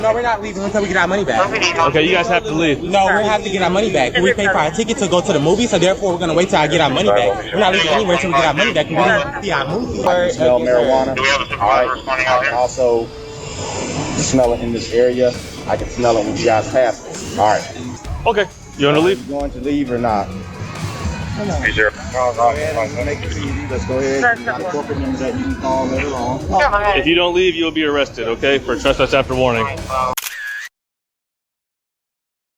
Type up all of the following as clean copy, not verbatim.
No, we're not leaving until we get our money back. Okay, you guys have to leave. No, we have to get our money back. We paid for our ticket to go to the movie, so therefore we're going to wait till I get our money back. We're not leaving anywhere until we get our money back. We didn't see our movie. I can smell marijuana. Alright. I can also smell it in this area. I can smell it when you guys pass it. Alright. Okay. You want to leave? Are you going to leave or not? Is there let's go ahead. You got a corporate number that you can call later on. If you don't leave, you'll be arrested, okay? For trespass after warning.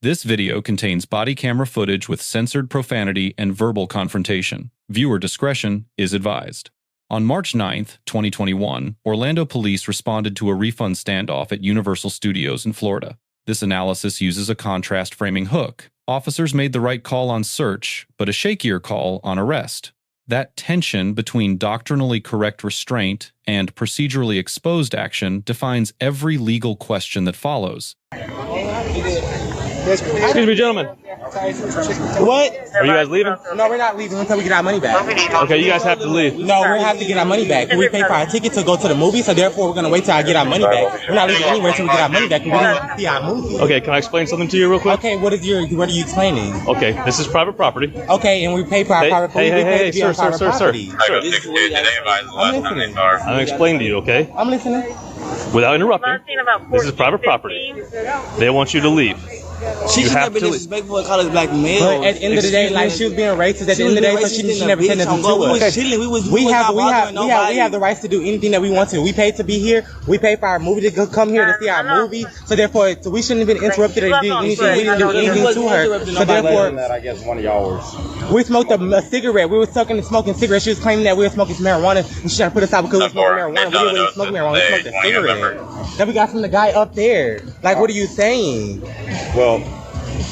This video contains body camera footage with censored profanity and verbal confrontation. Viewer discretion is advised. On March 9th, 2021, Orlando police responded to a refund standoff at Universal Studios in Florida. This analysis uses a contrast framing hook. Officers made the right call on search, but a shakier call on arrest. That tension between doctrinally correct restraint and procedurally exposed action defines every legal question that follows. Excuse me, gentlemen. What? Are you guys leaving? No, we're not leaving until we get our money back. Okay, you guys have to leave. No, we have to get our money back. We paid for our ticket to go to the movie, so therefore we're going to wait till I get our money back. We're not leaving anywhere until we get our money back. We didn't see our movie. Okay, can I explain something to you real quick? Okay, what are you explaining? Okay, this is private property. Okay, and we pay for our private property. Hey, sir. I'm I'm explaining to you, okay? I'm listening. Without interrupting, this is private property. They want you to leave. She should never be disrespectful and call us black males. But at the end of the day, like she was being racist. At the end of the day, so she never said nothing to us. We have the rights to do anything that we want to. We paid to be here. We paid for our movie to come here to see our movie. So therefore, we shouldn't have been interrupted or did anything. We didn't do anything to her. So therefore, I guess one of y'all was. we smoked a cigarette. We were smoking cigarettes. She was claiming that we were smoking marijuana, and she tried to put us out because we were smoking marijuana. We didn't really smoke marijuana. We smoked a cigarette that we got from the guy up there. Like, what are you saying? Well,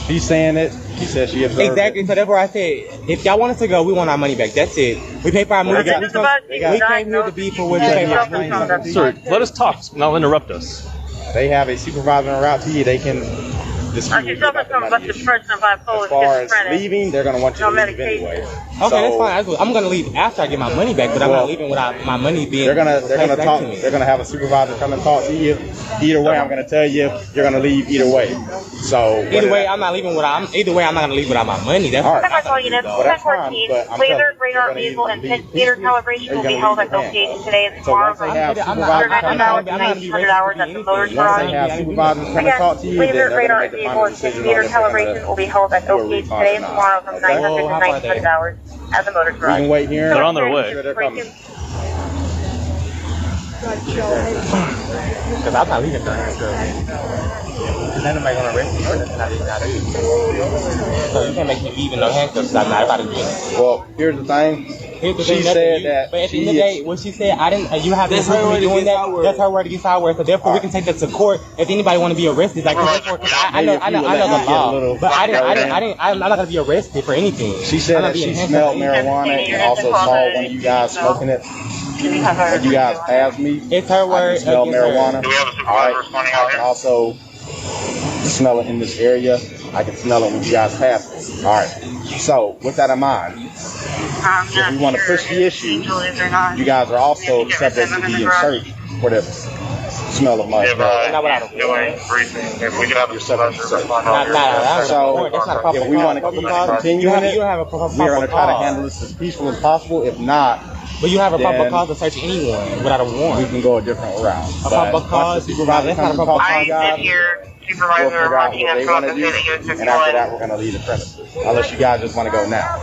she's saying it. She said she observed exactly. So therefore, I said, if y'all want us to go, we want our money back. That's it. We pay for our movie. We came here to be for what we pay for our money. Sir, let us talk. Not interrupt us. They have a supervisor en route to you. They can dispute about the money issue. As far as leaving, they're going to want you to leave anyway. Okay, that's fine. I'm going to leave after I get my money back, but I'm not leaving without my money being. They're gonna talk. They're gonna have a supervisor come and talk to you. Either way, I'm gonna tell you you're gonna leave. Either way. So either way, I'm not leaving without. Either way, I'm not gonna leave without my money. That's all right. That's fine. Laser, radar, vehicle, and meter calibration will be held at location today and tomorrow. So once they have supervisors come out, hours at the motor's garage. Once they have supervisors come and talk to you, then they're gonna make the final decision. Meter calibration will be held at location today and tomorrow from 900 to 900 hours at the motor's garage. We can wait here. They're on their way. They're coming. Because I'm not leaving for because then nobody gonna arrest me for nothing I did not do. So you can't make me leave in no handcuffs. I'm not about to do it. Well, here's the thing. She said that. But at the end of the day, what she said, I didn't. You have to be doing that. That's her word against our word. So therefore, we can take that to court if anybody want to be arrested. Like, I know the law, but I'm not gonna be arrested for anything. She said that she smelled marijuana and also saw one of you guys smoking it. When you guys passed me, it's her word. I can smell marijuana. Alright. I can also smell it in this area. I can smell it when you guys pass me. Alright. So, with that in mind, if we want to push the issue, you guys are also subject to being searched for the smell of marijuana. Not without a warrant. You're subject to search. So, if we want to keep continuing it, we're going to try to handle this as peaceful as possible. If not, but you have a proper cause to search anyone without a warrant. We can go a different route. A proper cause? Supervisor comes and talks to you guys. Supervisor Martinez and after that, we're going to leave the premises. Unless you guys just want to go now.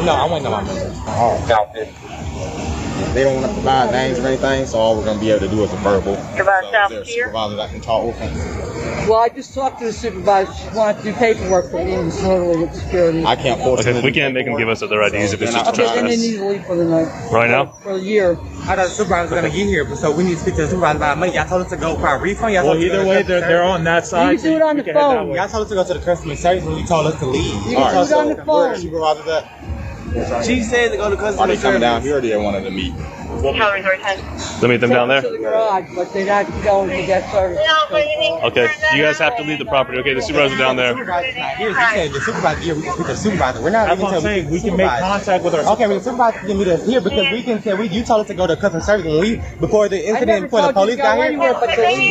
No, I want to know my money. All right. They don't want to provide names or anything, so all we're going to be able to do is a verbal. So is there a supervisor that can talk with them? Well, I just talked to the supervisor. She wanted to do paperwork for me disorderly with security. I can't force them. We can't make them give us their IDs if it's just a trespass. Then they need to leave for the night. Right now? For a year. I thought the supervisor's going to get here, so we need to speak to the supervisor about money. Y'all told us to go for a refund. Well, either way, they're on that side. You can do it on the phone. Y'all told us to go to the customer service when you told us to leave. You can do it on the phone. Where the supervisor's at? She said to go to customer service. Are they coming down here or do they want to meet? Calories are 10. So meet them down there? To the garage, but they're not going to get service. Okay, you guys have to leave the property. Okay, the supervisor down there. The supervisor's not here. You said the supervisor here. We can speak to the supervisor. We're not That's leaving what I'm until saying. We can make contact with our. Okay, well, the supervisor can meet us here because we can say you told us to go to customer service when before the incident, before the police got here.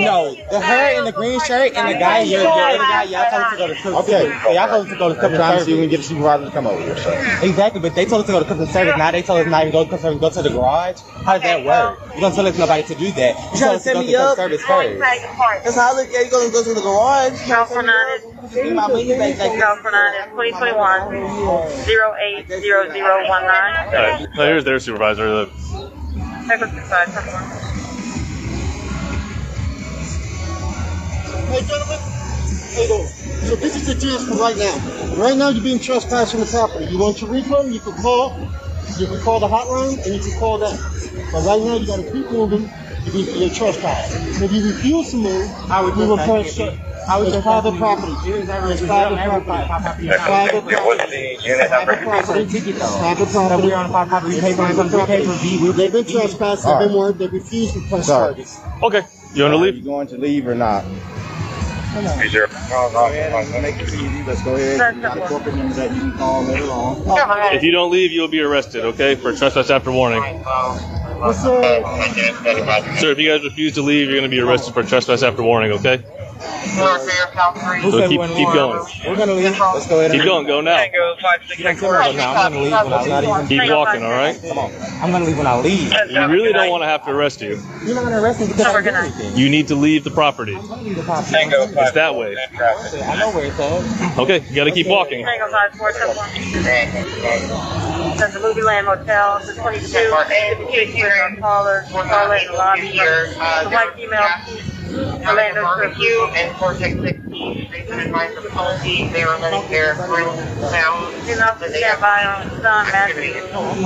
No, her in the green shirt and the guy, your other guy, y'all told us to go to customer service. Okay, y'all told us to go to customer Trying to service. see if we can get the supervisor to come over here. So. Exactly, but they told us to go to customer service. Now they told us not even go to customer service, go to the garage. How does that work? You don't tell us nobody to do that. You told us to go to customer service first. That's how I look at you going to go to the garage. California is My money back like California is 2021 080019. Alright, so here's their supervisor. Take us inside, customer. Hey, gentlemen. Hey, go. So this is the chance for right now. Right now, you're being trespassed on the property. You want your refund? You can call. You can call the hotline, and you can call them. But right now, you got to keep moving. You're trespassing. If you refuse to move, we will press. It's private property. It's private property. Private property. What's the unit number? Private property. We're on private property. We pay for V. They've been trespassed. They've been warned. They refuse to press charges. Okay, you want to Are leave? you going to leave or not? Is there? Make it easy. Let's go ahead. You got a corporate number that you can call later on. If you don't leave, you'll be arrested, okay? For trespass after warning. What's up? Sir, if you guys refuse to leave, you're going to be arrested for trespass after warning, okay? So keep going. We're gonna leave. Let's go ahead. Keep going. Go now. You don't tell me now. I'm gonna leave when I leave. Keep walking, all right? Come on. I'm gonna leave when I leave. You really don't want to have to arrest you. You're not gonna arrest me because I didn't do anything. You need to leave the property. I'm gonna leave the property. It's that way. I know where it's at. Okay, you got to keep walking. Tango 5471. That's the Movie Land Hotel. It's 22. It's caller. Toilet in the lobby. The white female. Orlando Curfew and Cortex 16. They've been advised of policy. They are letting their grills sound. Do not stand by on Sun Matthew.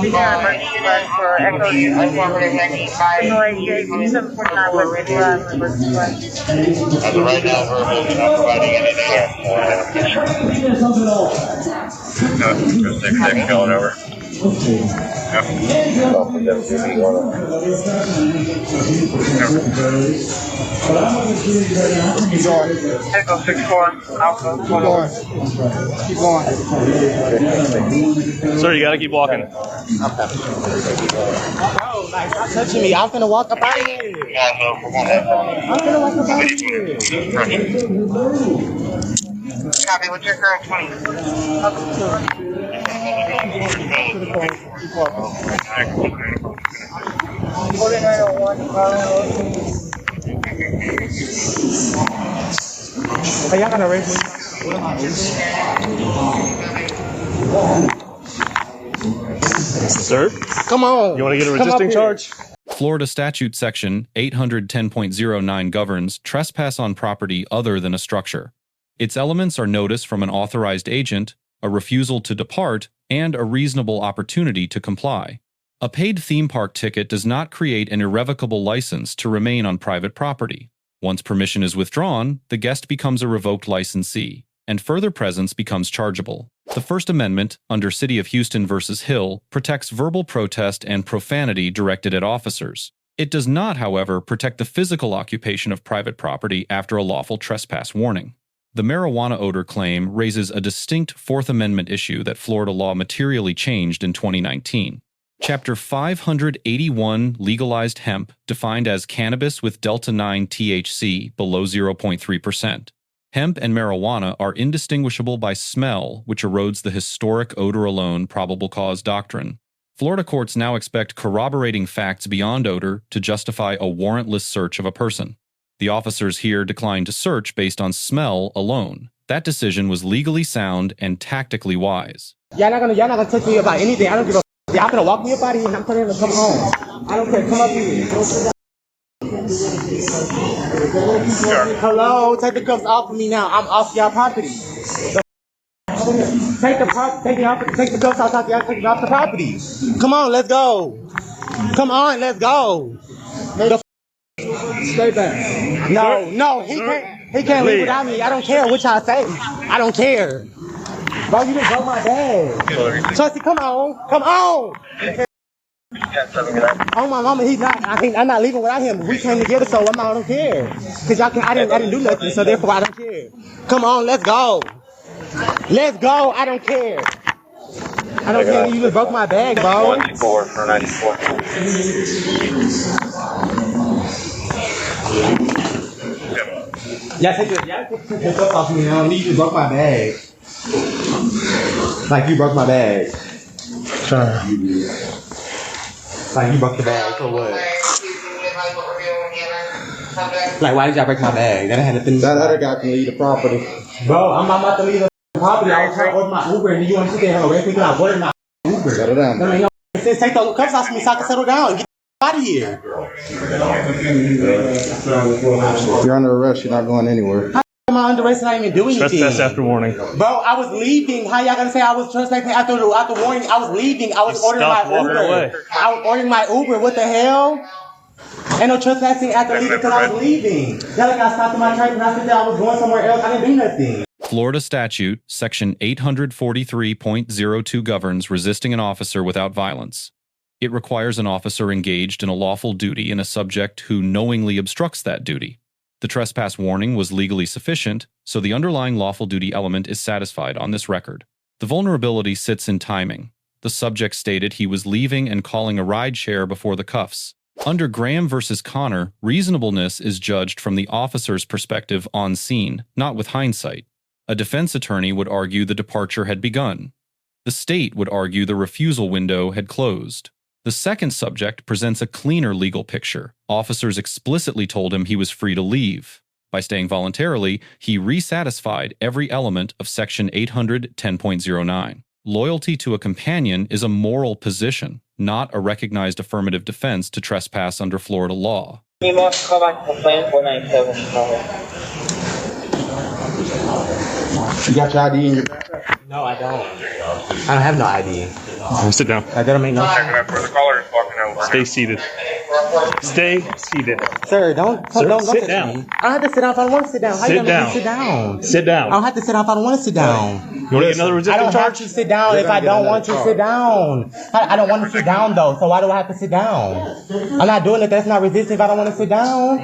We have emergency bus for Echo. Noise 749 West Drive. Emergency bus. As of right now, we're not providing anything. Go 6-6 going over. Keep going. Echo 64. Alpha. Keep going. Sir, you got to keep walking. No, like, stop touching me. I'm gonna walk up out of here. I'm gonna walk up out of here. Copy. What's your current 20? Are y'all gonna raise me? Sir? Come on. You want to get a resisting charge? Florida Statute Section 810.09 governs trespass on property other than a structure. Its elements are notice from an authorized agent, a refusal to depart, and a reasonable opportunity to comply. A paid theme park ticket does not create an irrevocable license to remain on private property. Once permission is withdrawn, the guest becomes a revoked licensee, and further presence becomes chargeable. The First Amendment, under City of Houston v. Hill, protects verbal protest and profanity directed at officers. It does not, however, protect the physical occupation of private property after a lawful trespass warning. The marijuana odor claim raises a distinct Fourth Amendment issue that Florida law materially changed in 2019. Chapter 581 legalized hemp, defined as cannabis with delta-9 THC below 0.3%. Hemp and marijuana are indistinguishable by smell, which erodes the historic odor alone probable cause doctrine. Florida courts now expect corroborating facts beyond odor to justify a warrantless search of a person. The officers here declined to search based on smell alone. That decision was legally sound and tactically wise. Y'all not gonna touch me about anything. I don't give a. Y'all gonna walk me up out of here and I'm telling him to come home. I don't care. Come up here. Hello, take the cuffs off of me now. I'm off y'all property. Take the cuffs off y'all. Take it off the property. Come on, let's go. Come on, let's go. Stay back. No, he can't leave without me. I don't care what y'all say. I don't care. Bro, you just broke my bag. Trusty, come on. Oh my mama, he's not. I'm not leaving without him. We came together, so I don't care. Cause y'all can. I didn't do nothing, so therefore I don't care. Come on, let's go. Let's go. I don't care. I don't care. You just broke my bag, bro. 124 for 94. Y'all take your stuff off me now. You just broke my bag. Like you broke my bag. Like you broke the bag for what? Like why did y'all break my bag? That had nothing. That other guy can leave the property. Bro, I'm about to leave the property. I was trying to order my Uber, and you want to sit there and arrest me because I ordered my Uber. Settle down. That make no sense. Take those cuffs off me so I can settle down. Get out of here. If you're under arrest, you're not going anywhere. How am I under arrest and I didn't even do anything? Trespass after warning. Bro, I was leaving. How y'all gonna say I was trespassing after warning? I was leaving. I was ordering my Uber. I was ordering my Uber. What the hell? Ain't no trespassing after leaving because I was leaving. Y'all like I stopped in my train and I said that I was going somewhere else. I didn't do nothing. Florida statute, section 843.02 governs resisting an officer without violence. It requires an officer engaged in a lawful duty in a subject who knowingly obstructs that duty. The trespass warning was legally sufficient, so the underlying lawful duty element is satisfied on this record. The vulnerability sits in timing. The subject stated he was leaving and calling a ride share before the cuffs. Under Graham versus Connor, reasonableness is judged from the officer's perspective on scene, not with hindsight. A defense attorney would argue the departure had begun. The state would argue the refusal window had closed. The second subject presents a cleaner legal picture. Officers explicitly told him he was free to leave. By staying voluntarily, he resatisfied every element of Section 810.09. Loyalty to a companion is a moral position, not a recognized affirmative defense to trespass under Florida law. You got your ID in your backpack? No, I don't. I don't have no ID. Sit down. That don't make no sense. Stay seated. Stay seated. Sir, don't Sit touch down. me. I don't have to sit down if I don't want to sit down. How you Sit gonna make down. me sit down? Sit down. I don't have to sit down if I don't want to sit down. You want to get another I resisting don't have charge? to sit down if I don't want to sit down. I don't want to sit down though, so why do I have to sit down? I'm not doing it. That's not resisting if I don't want to sit down.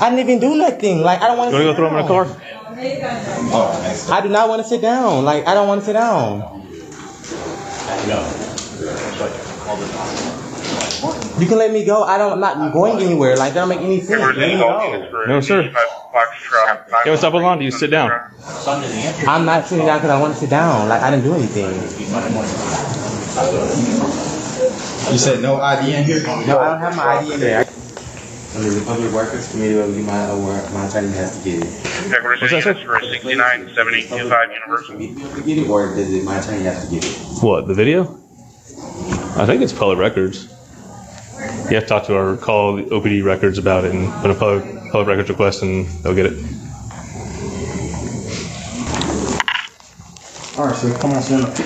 I didn't even do nothing. Like I don't want to. You sit want to go throw him in a car? I do not want to sit down. Like I don't want to sit down. You can let me go. I'm not going anywhere. Like that don't make any sense. Let me go. No, sir. You want to stop along? You sit down. I'm not sitting down because I want to sit down. Like I didn't do anything. You said no ID in here? No, I don't have my ID in there. Under the Public Workers Committee, my attorney has to get it. What's that, sir? For 697825 Universal. Get it, or does it? My attorney has to get it. What, the video? I think it's public records. You have to talk to our call the OPD records about it and put a public records request and they'll get it. All right, so come on, stand up. What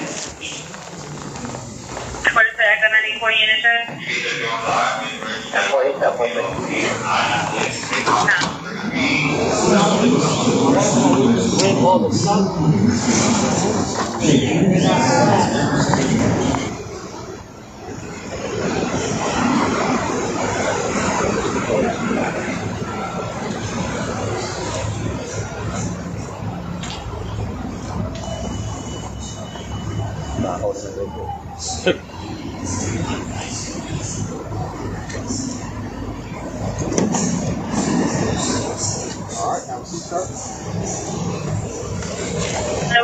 is the Act 94 unit, sir?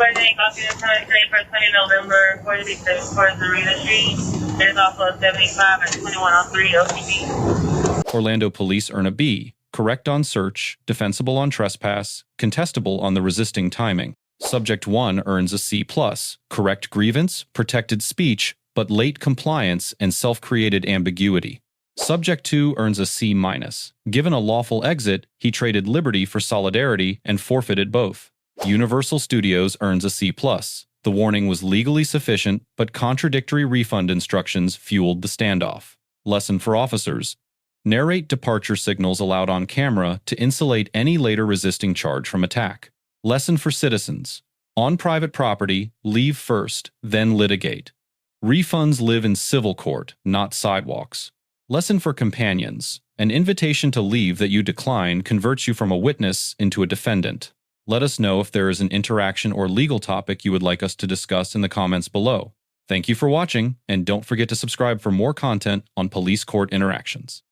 Resident copy of time 20 November 46 towards Marina Street. There's also a 75 and 2103 OCB. Orlando police earn a B, correct on search, defensible on trespass, contestable on the resisting timing. Subject 1 earns a C+, correct grievance, protected speech, but late compliance and self-created ambiguity. Subject 2 earns a C-. Given a lawful exit, he traded liberty for solidarity and forfeited both. Universal Studios earns a C+. The warning was legally sufficient, but contradictory refund instructions fueled the standoff. Lesson for officers. Narrate departure signals allowed on camera to insulate any later resisting charge from attack. Lesson for citizens. On private property, leave first, then litigate. Refunds live in civil court, not sidewalks. Lesson for companions. An invitation to leave that you decline converts you from a witness into a defendant. Let us know if there is an interaction or legal topic you would like us to discuss in the comments below. Thank you for watching, and don't forget to subscribe for more content on police court interactions.